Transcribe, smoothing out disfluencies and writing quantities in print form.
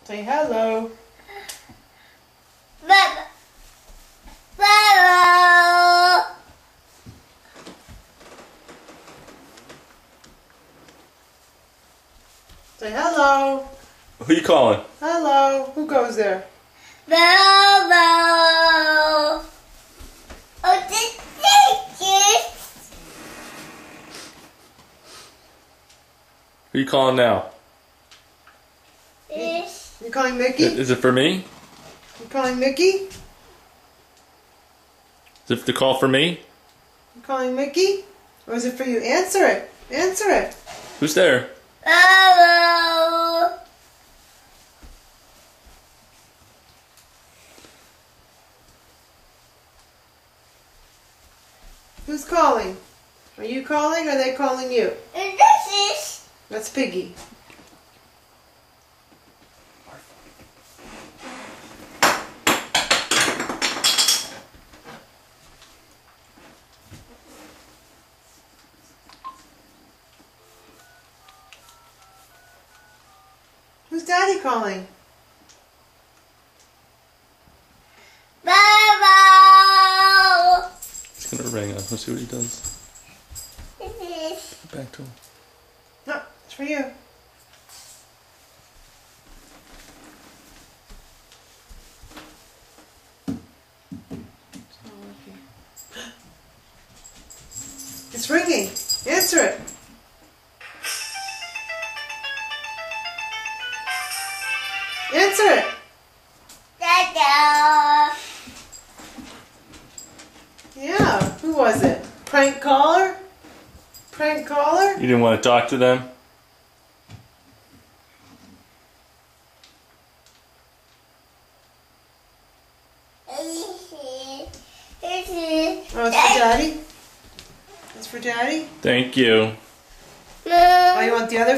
Say hello. Hello. Say hello. Who you calling? Hello. Who goes there? Hello. Oh, this is Who you calling now? this. You calling Mickey? Is it for me? You calling Mickey? Is it the call for me? You calling Mickey? Or is it for you? Answer it. Answer it. Who's there? Hello. Who's calling? Are you calling or are they calling you? And this is That's Piggy. Who's Daddy calling? Hello. It's gonna ring. Let's see what he does. This is Get back to him. No, it's for you. It's ringing. Answer it. Answer it. Dada. Yeah, who was it? Prank caller? Prank caller? You didn't want to talk to them? This is Oh, it's for Daddy? It's for Daddy? Thank you. Oh, you want the other